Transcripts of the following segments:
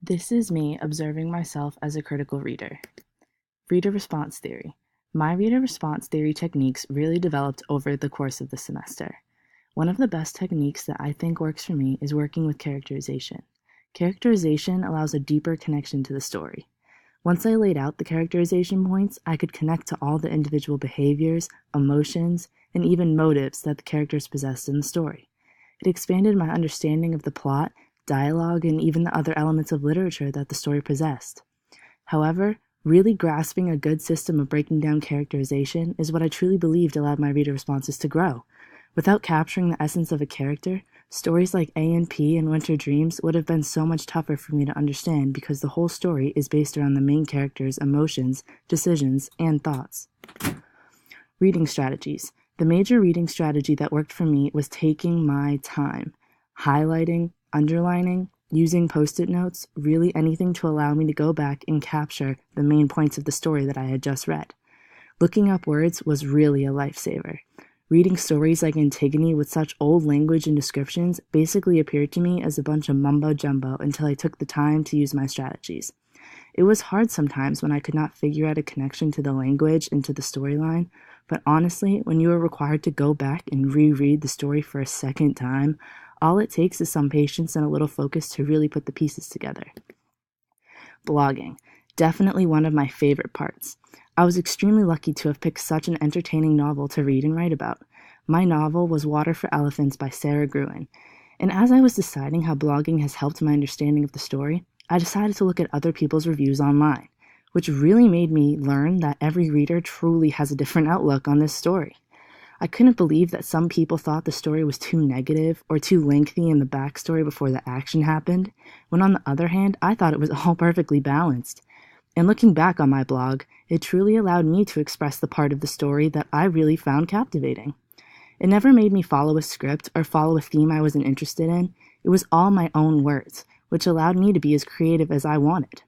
This is me observing myself as a critical reader. Reader response theory. My reader response theory techniques really developed over the course of the semester. One of the best techniques that I think works for me is working with characterization. Characterization allows a deeper connection to the story. Once I laid out the characterization points, I could connect to all the individual behaviors, emotions, and even motives that the characters possessed in the story. It expanded my understanding of the plot, dialogue, and even the other elements of literature that the story possessed. However, really grasping a good system of breaking down characterization is what I truly believed allowed my reader responses to grow. Without capturing the essence of a character, stories like A&P and Winter Dreams would have been so much tougher for me to understand because the whole story is based around the main character's emotions, decisions, and thoughts. Reading strategies. The major reading strategy that worked for me was taking my time, highlighting, underlining, using post-it notes, really anything to allow me to go back and capture the main points of the story that I had just read. Looking up words was really a lifesaver. Reading stories like Antigone with such old language and descriptions basically appeared to me as a bunch of mumbo-jumbo until I took the time to use my strategies. It was hard sometimes when I could not figure out a connection to the language and to the storyline, but honestly, when you are required to go back and reread the story for a second time, all it takes is some patience and a little focus to really put the pieces together. Blogging. Definitely one of my favorite parts. I was extremely lucky to have picked such an entertaining novel to read and write about. My novel was Water for Elephants by Sarah Gruen, and as I was deciding how blogging has helped my understanding of the story, I decided to look at other people's reviews online, which really made me learn that every reader truly has a different outlook on this story. I couldn't believe that some people thought the story was too negative or too lengthy in the backstory before the action happened, when on the other hand, I thought it was all perfectly balanced. And looking back on my blog, it truly allowed me to express the part of the story that I really found captivating. It never made me follow a script or follow a theme I wasn't interested in. It was all my own words, which allowed me to be as creative as I wanted.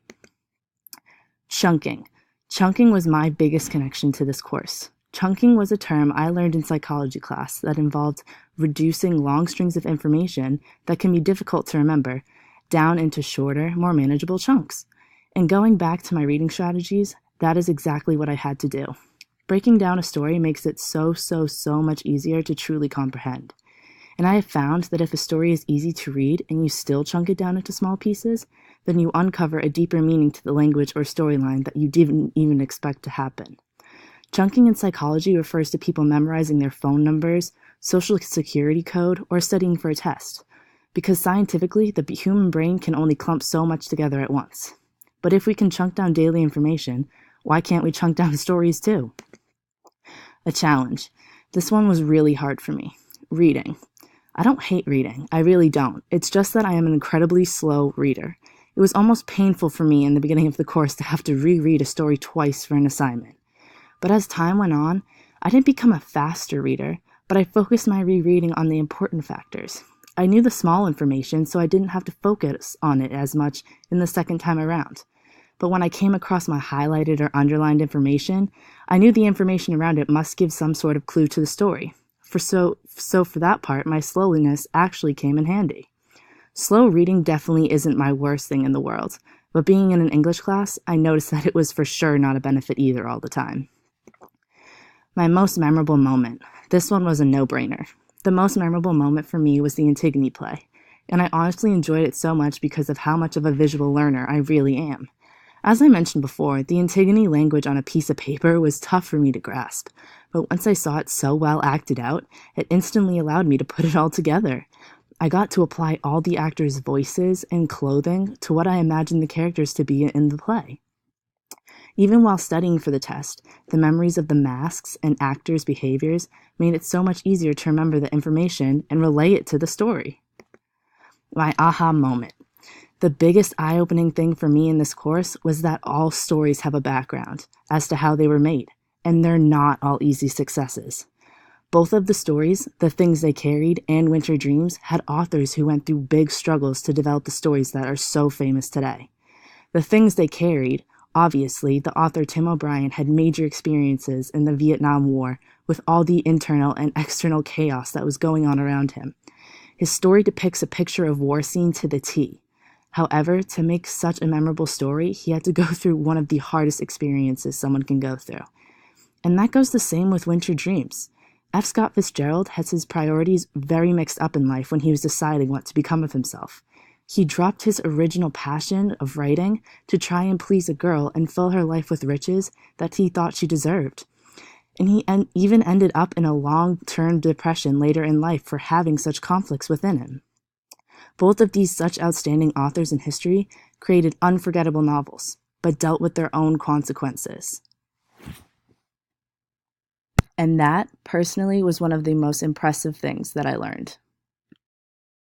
Chunking. Chunking was my biggest connection to this course. Chunking was a term I learned in psychology class that involved reducing long strings of information that can be difficult to remember down into shorter, more manageable chunks. And going back to my reading strategies, that is exactly what I had to do. Breaking down a story makes it so much easier to truly comprehend. And I have found that if a story is easy to read and you still chunk it down into small pieces, then you uncover a deeper meaning to the language or storyline that you didn't even expect to happen. Chunking in psychology refers to people memorizing their phone numbers, social security code, or studying for a test, because scientifically, the human brain can only clump so much together at once. But if we can chunk down daily information, why can't we chunk down stories too? A challenge. This one was really hard for me. Reading. I don't hate reading. I really don't. It's just that I am an incredibly slow reader. It was almost painful for me in the beginning of the course to have to reread a story twice for an assignment. But as time went on, I didn't become a faster reader, but I focused my rereading on the important factors. I knew the small information, so I didn't have to focus on it as much in the second time around. But when I came across my highlighted or underlined information, I knew the information around it must give some sort of clue to the story. So for that part, my slowiness actually came in handy. Slow reading definitely isn't my worst thing in the world, but being in an English class, I noticed that it was for sure not a benefit either all the time. My most memorable moment. This one was a no-brainer. The most memorable moment for me was the Antigone play, and I honestly enjoyed it so much because of how much of a visual learner I really am. As I mentioned before, the Antigone language on a piece of paper was tough for me to grasp, but once I saw it so well acted out, it instantly allowed me to put it all together. I got to apply all the actors' voices and clothing to what I imagined the characters to be in the play. Even while studying for the test, the memories of the masks and actors' behaviors made it so much easier to remember the information and relay it to the story. My aha moment. The biggest eye-opening thing for me in this course was that all stories have a background as to how they were made, and they're not all easy successes. Both of the stories, The Things They Carried and Winter Dreams, had authors who went through big struggles to develop the stories that are so famous today. The Things They Carried, obviously, the author Tim O'Brien had major experiences in the Vietnam War with all the internal and external chaos that was going on around him. His story depicts a picture of war scene to the T. However, to make such a memorable story, he had to go through one of the hardest experiences someone can go through. And that goes the same with Winter Dreams. F. Scott Fitzgerald has his priorities very mixed up in life when he was deciding what to become of himself. He dropped his original passion of writing to try and please a girl and fill her life with riches that he thought she deserved. And he even ended up in a long-term depression later in life for having such conflicts within him. Both of these such outstanding authors in history created unforgettable novels, but dealt with their own consequences. And that, personally, was one of the most impressive things that I learned.